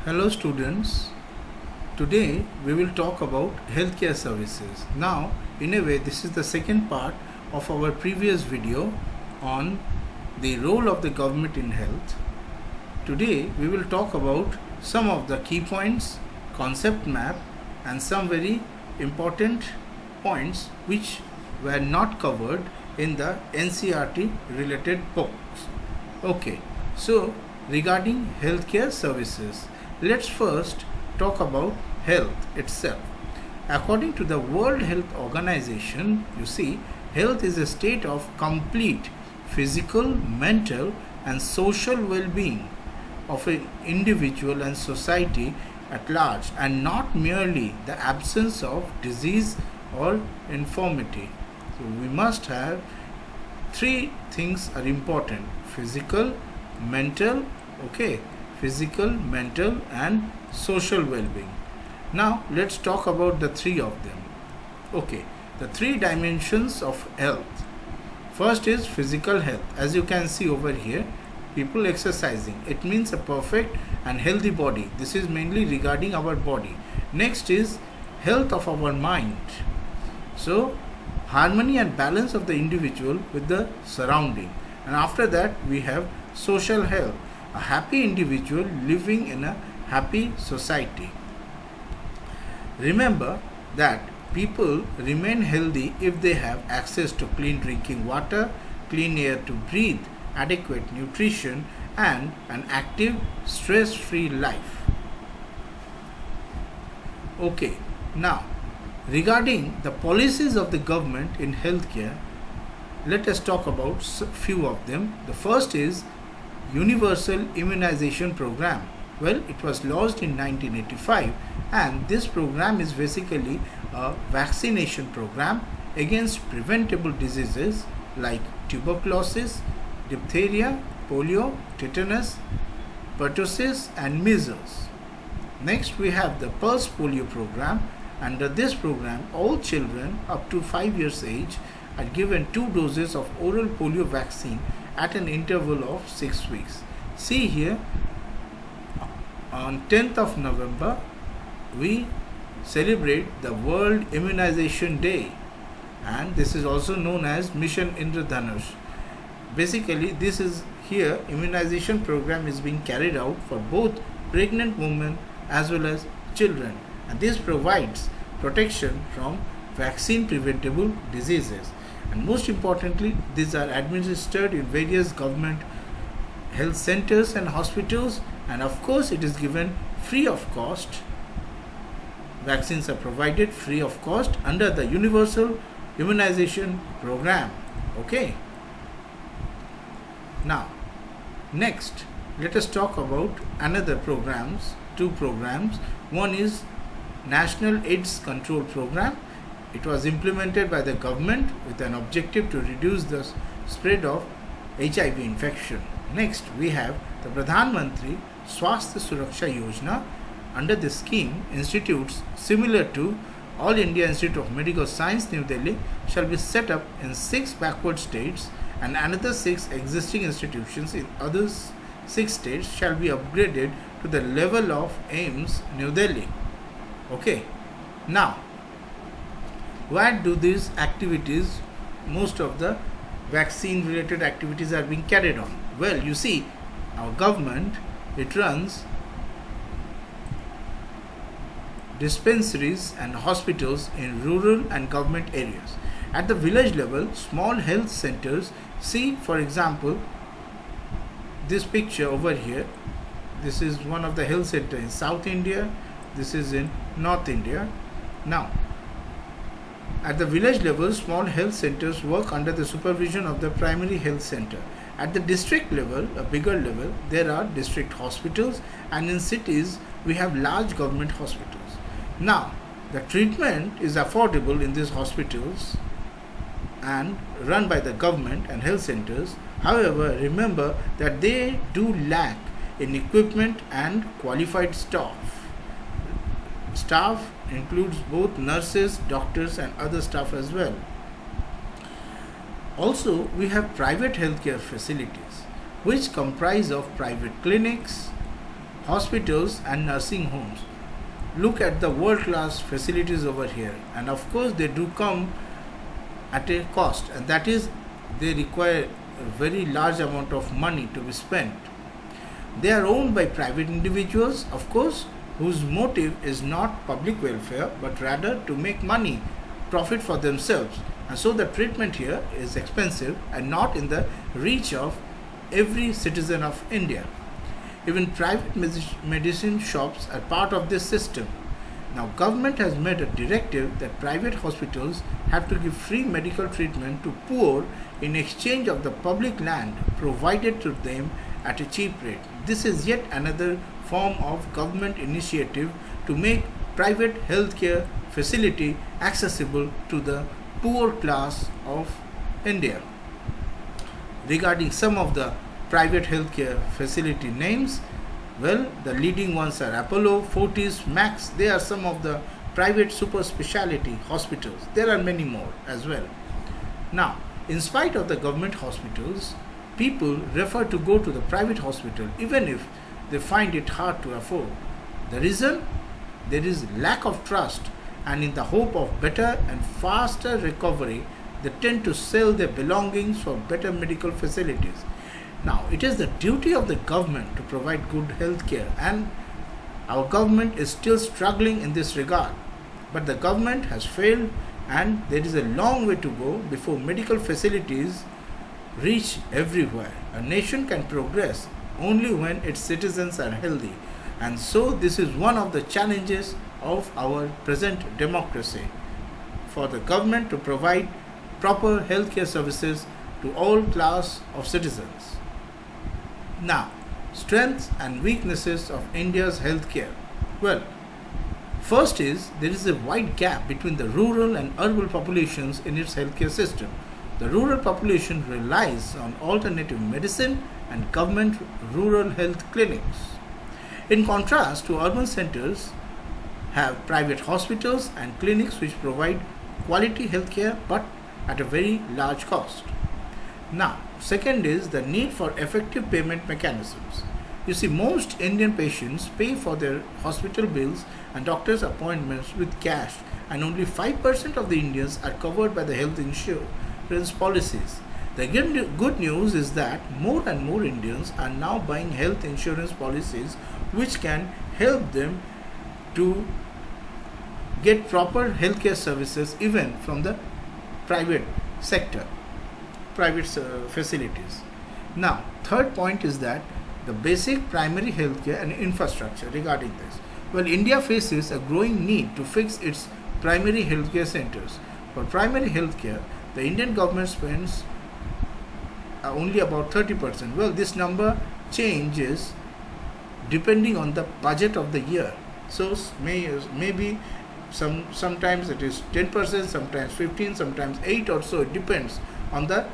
Hello students, today we will talk about healthcare services. Now, in a way, this is the second part of our previous video on the role of the government in health. Today we will talk about some of the key points, concept map and some very important points which were not covered in the NCERT related books. Okay, so regarding healthcare services, let's first talk about health itself. According to the World Health Organization, you see, health is a state of complete physical, mental, and social well-being of an individual and society at large, and not merely the absence of disease or infirmity. So we must have three things are important: physical, mental, physical, mental, and social well-being. Now let's talk about the three of them. The three dimensions of health. First is physical health. As you can see over here, people exercising. It means a perfect and healthy body. This is mainly regarding our body. Next is health of our mind. So harmony and balance of the individual with the surrounding. And after that we have social health. A happy individual living in a happy society. Remember that people remain healthy if they have access to clean drinking water, clean air to breathe, adequate nutrition, and an active, stress-free life. Now regarding the policies of the government in healthcare, let us talk about few of them. The first is Universal Immunization Program. Well, it was launched in 1985, and this program is basically a vaccination program against preventable diseases like tuberculosis, diphtheria, polio, tetanus, pertussis, and measles. Next, we have the Pulse Polio program. Under this program, all children up to 5 years age are given 2 doses of oral polio vaccine at an interval of 6 weeks. See here, on 10th of November, we celebrate the World Immunization Day, and this is also known as Mission Indradhanush. Basically, this is here immunization program is being carried out for both pregnant women as well as children, and this provides protection from vaccine preventable diseases. And most importantly, these are administered in various government health centers and hospitals, and of course it is given free of cost. Vaccines are provided free of cost under the Universal Immunization Program. Now next, let us talk about another two programs. One is National AIDS Control Program. It was implemented by the government with an objective to reduce the spread of HIV infection. Next, we have the Pradhan Mantri Swasthya Suraksha Yojana. Under this scheme, institutes similar to All India Institute of Medical Science, New Delhi, shall be set up in 6 backward states, and another 6 existing institutions in other 6 states shall be upgraded to the level of AIIMS, New Delhi. Now, where do these activities, most of the vaccine related activities are being carried on? Well, you see, our government, it runs dispensaries and hospitals in rural and government areas. At the village level, small health centers, see for example this picture over here. This is one of the health centers in South India, this is in North India. Now, at the village level, small health centers work under the supervision of the primary health center. At the district level, a bigger level, there are district hospitals, and in cities we have large government hospitals. Now, the treatment is affordable in these hospitals and run by the government and health centers. However, remember that they do lack in equipment and qualified staff. Staff includes both nurses, doctors, and other staff as well. Also, we have private healthcare facilities which comprise of private clinics, hospitals and nursing homes. Look at the world-class facilities over here, and of course they do come at a cost, and that is they require a very large amount of money to be spent. They are owned by private individuals, of course, whose motive is not public welfare but rather to make money, profit for themselves, and so the treatment here is expensive and not in the reach of every citizen of India. Even private medicine shops are part of this system. Now, government has made a directive that private hospitals have to give free medical treatment to poor in exchange of the public land provided to them at a cheap rate. This is yet another form of government initiative to make private healthcare facility accessible to the poor class of India. Regarding some of the private healthcare facility names, well, the leading ones are Apollo, Fortis, Max. They are some of the private super specialty hospitals. There are many more as well. Now, in spite of the government hospitals, people refer to go to the private hospital even if they find it hard to afford. The reason? There is lack of trust, and in the hope of better and faster recovery, they tend to sell their belongings for better medical facilities. Now, it is the duty of the government to provide good health care, and our government is still struggling in this regard. But the government has failed, and there is a long way to go before medical facilities reach everywhere. A nation can progress only when its citizens are healthy, and so this is one of the challenges of our present democracy, for the government to provide proper healthcare services to all class of citizens. Now, strengths and weaknesses of India's healthcare. Well, first is there is a wide gap between the rural and urban populations in its healthcare system. The rural population relies on alternative medicine and government rural health clinics. In contrast to urban centers, have private hospitals and clinics which provide quality healthcare but at a very large cost. Now, second is the need for effective payment mechanisms. You see, most Indian patients pay for their hospital bills and doctor's appointments with cash, and only 5% of the Indians are covered by the health insurance policies. The good news is that more and more Indians are now buying health insurance policies which can help them to get proper healthcare services even from the private sector, private facilities. Now, third point is that the basic primary healthcare and infrastructure regarding this. Well, India faces a growing need to fix its primary healthcare centers. For primary healthcare, the Indian government spends only about 30%. Well, this number changes depending on the budget of the year. So maybe sometimes it is 10%, sometimes 15, sometimes 8 or so. It depends on the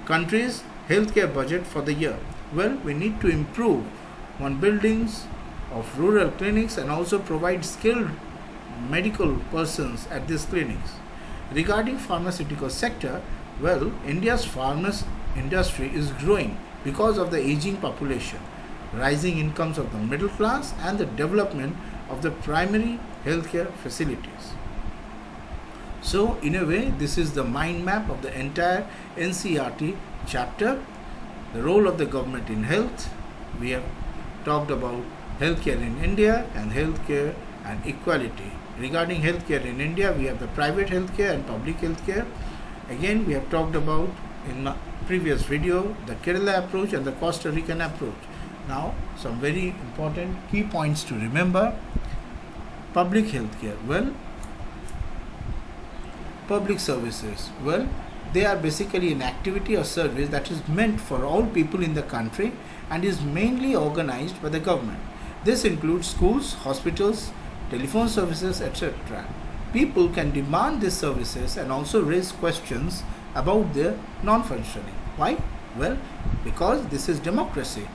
country's healthcare budget for the year. Well, we need to improve on buildings of rural clinics and also provide skilled medical persons at these clinics. Regarding pharmaceutical sector, well, India's pharmacy industry is growing because of the aging population, rising incomes of the middle class, and the development of the primary healthcare facilities. So, in a way, this is the mind map of the entire NCERT chapter. The role of the government in health. We have talked about healthcare in India and healthcare and equality. Regarding healthcare in India, we have the private healthcare and public healthcare. Again, we have talked about in my previous video the Kerala approach and the Costa Rican approach. Now, some very important key points to remember. Public healthcare. Well, public services. Well, they are basically an activity or service that is meant for all people in the country and is mainly organized by the government. This includes schools, hospitals, telephone services, etc. People can demand these services and also raise questions about their non-functioning. Why? Well, because this is democracy.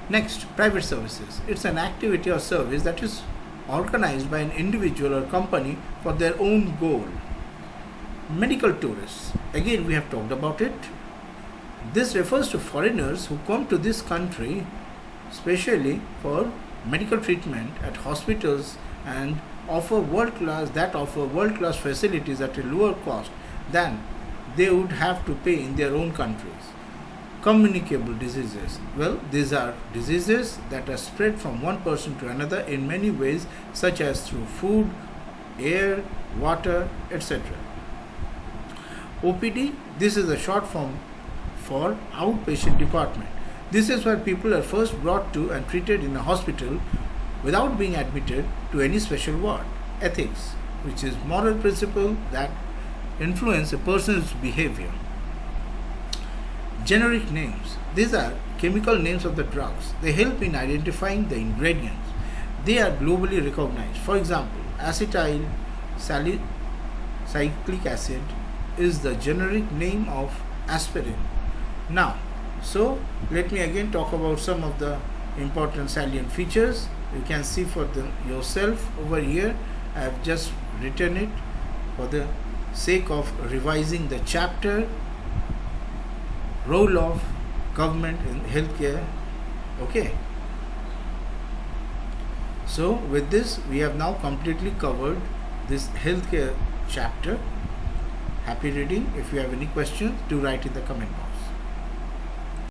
Next, private services. It's an activity or service that is organized by an individual or company for their own goal. Medical tourists. Again, we have talked about it. This refers to foreigners who come to this country especially for medical treatment at hospitals, and offer world-class facilities at a lower cost than they would have to pay in their own countries. Communicable diseases. Well, these are diseases that are spread from one person to another in many ways, such as through food, air, water, etc. OPD, this is a short form for outpatient department. This is where people are first brought to and treated in a hospital without being admitted to any special ward. Ethics, which is moral principle that influence a person's behavior. Generic names. These are chemical names of the drugs. They help in identifying the ingredients. They are globally recognized. For example, acetyl salicylic acid is the generic name of aspirin. Now, so let me again talk about some of the important salient features. You can see for yourself over here. I have just written it for the sake of revising the chapter, role of government in healthcare. Okay. So with this, we have now completely covered this healthcare chapter. Happy reading. If you have any questions, do write in the comment box.